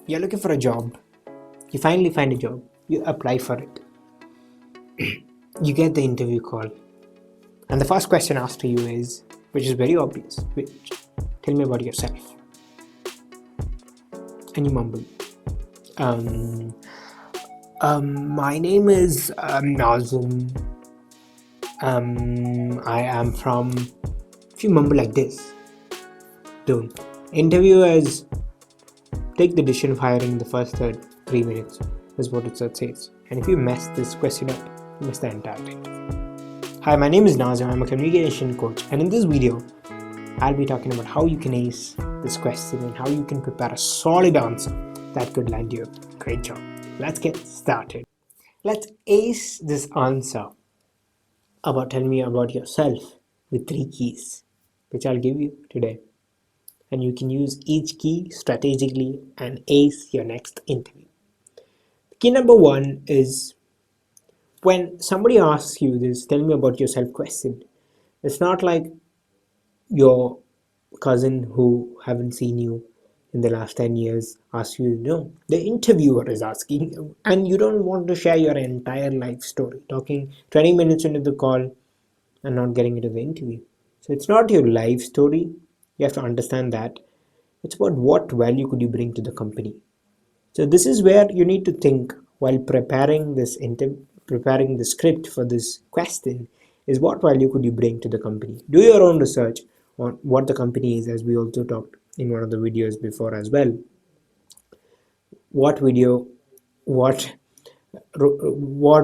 You're looking for a job. You finally find a job. You apply for it. You get the interview call. And the first question asked to you is, which is very obvious, tell me about yourself. And you mumble. Um, my name is Nazim. I am from. If you mumble like this, don't. Interviewers take the decision of hiring in the first 3 minutes, is what it says. And if you mess this question up, you miss the entire thing. Hi, my name is Nazim. I'm a communication coach, and in this video, I'll be talking about how you can ace this question and how you can prepare a solid answer that could land you a great job. Let's get started. Let's ace this answer tell me about yourself with 3 keys, which I'll give you today. And you can use each key strategically and ace your next interview. Key number 1 is when somebody asks you this, tell me about yourself question. It's not like your cousin who haven't seen you in the last 10 years asks you, no, the interviewer is asking, and you don't want to share your entire life story, talking 20 minutes into the call and not getting into the interview. So it's not your life story. You have to understand that. It's about what value could you bring to the company. So this is where you need to think while preparing preparing the script for this question is what value could you bring to the company. Do your own research on what the company is, as we also talked in one of the videos before as well. What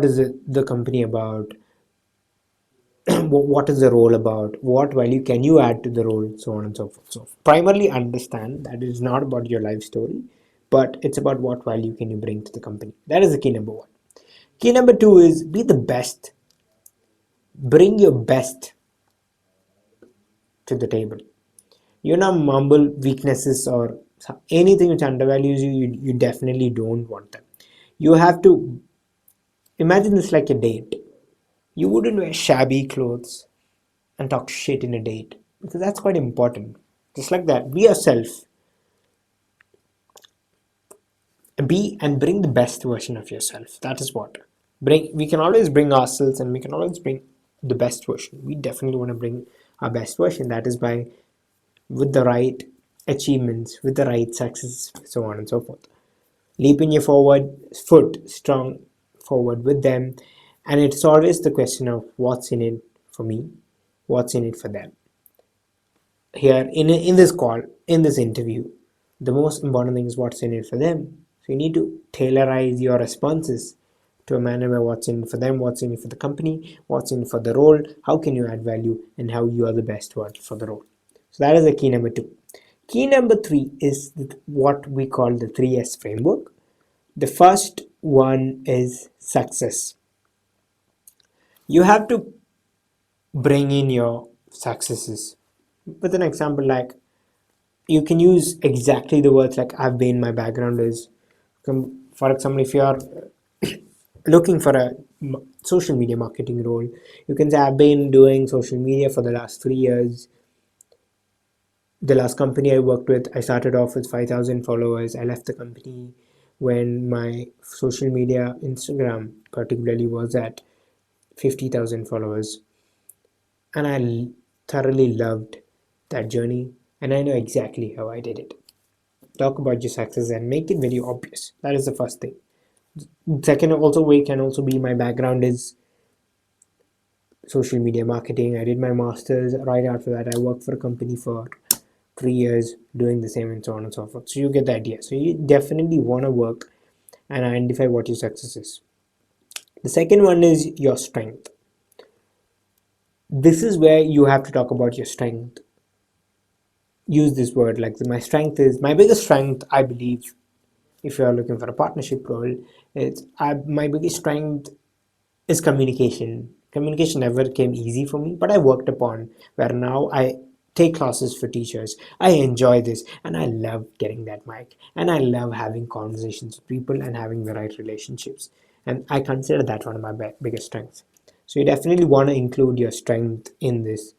is the company about? What is the role about? What value can you add to the role? So on and so forth. So primarily understand that it is not about your life story, but it's about what value can you bring to the company. That is the key number 1. Key number 2 is be the best. Bring your best to the table. You know, mumble weaknesses or anything which undervalues you definitely don't want them. You have to imagine this like a date. You wouldn't wear shabby clothes and talk shit in a date because that's quite important. Just like that, be yourself. Be and bring the best version of yourself. That is what we can always bring ourselves, and we can always bring the best version. We definitely want to bring our best version. That is by with the right achievements, with the right success, so on and so forth. Leap in your forward foot strong forward with them, and it's always the question of what's in it for me, what's in it for them. Here in this call, in this interview, the most important thing is what's in it for them. So you need to tailorize your responses to a manner where what's in it for them, what's in it for the company, what's in it for the role, how can you add value, and how you are the best one for the role. So that is the key number 2. Key number 3 is what we call the 3S framework. The first one is success. You have to bring in your successes. With an example, like you can use exactly the words like I've been, my background is. For example, if you are looking for a social media marketing role, you can say I've been doing social media for the last 3 years. The last company I worked with, I started off with 5,000 followers. I left the company when my social media, Instagram particularly, was at 50,000 followers. And I thoroughly loved that journey, and I know exactly how I did it. Talk about your success and make it very obvious. That is the first thing. Second way can also be my background is social media marketing. I did my master's. Right after that, I worked for a company for 3 years doing the same, and so on and so forth. So you get the idea. So you definitely want to work and identify what your success is. The second one is your strength. This is where you have to talk about your strength. Use this word like my biggest strength, I believe, if you are looking for a partnership role, my biggest strength is communication. Communication never came easy for me, but I worked upon where now I take classes for teachers. I enjoy this, and I love getting that mic, and I love having conversations with people and having the right relationships. And I consider that one of my biggest strengths. So you definitely want to include your strength in this,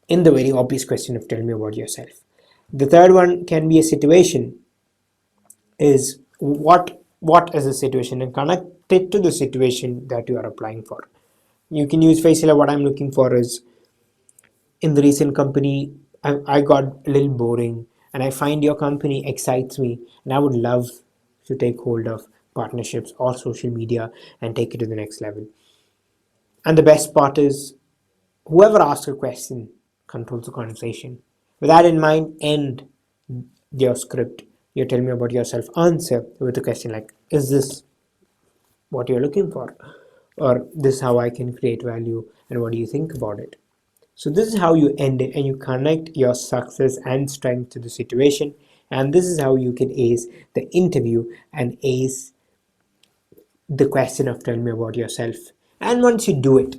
in the very obvious question of tell me about yourself. The third one can be a situation. is what is the situation, and connect it to the situation that you are applying for. You can use facial. What I'm looking for is, in the recent company, I got a little boring, and I find your company excites me, and I would love to take hold of partnerships or social media and take it to the next level. And the best part is, whoever asks a question controls the conversation. With that in mind, end your script. You tell me about yourself. Answer with a question like, is this what you're looking for? Or this is how I can create value, and what do you think about it? So this is how you end it, and you connect your success and strength to the situation. And this is how you can ace the interview and ace the question of tell me about yourself. And once you do it,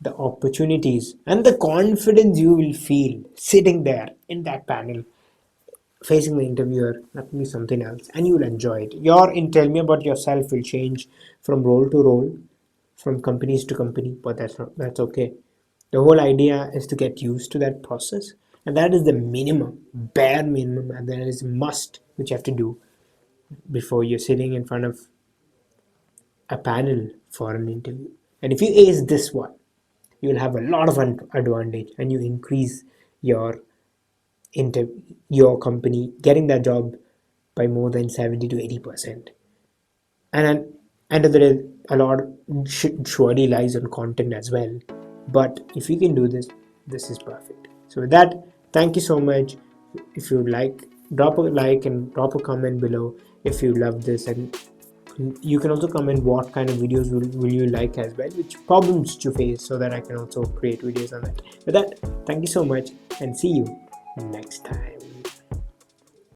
the opportunities and the confidence you will feel sitting there in that panel facing the interviewer, that will be something else, and you will enjoy it. Your in tell me about yourself will change from role to role, from companies to company, but that's okay. The whole idea is to get used to that process, and that is the minimum, bare minimum, and that is a must which you have to do before you're sitting in front of a panel for an interview. And if you ace this one, you will have a lot of advantage, and you increase your inter your company getting that job by more than 70 to 80%. And at the end of the day, a lot surely lies on content as well. But if you can do this, this is perfect. So with that, thank you so much. If you like, drop a like and drop a comment below if you love this, and you can also comment what kind of videos will you like as well, which problems you face, so that I can also create videos on that. With that, thank you so much, and see you next time.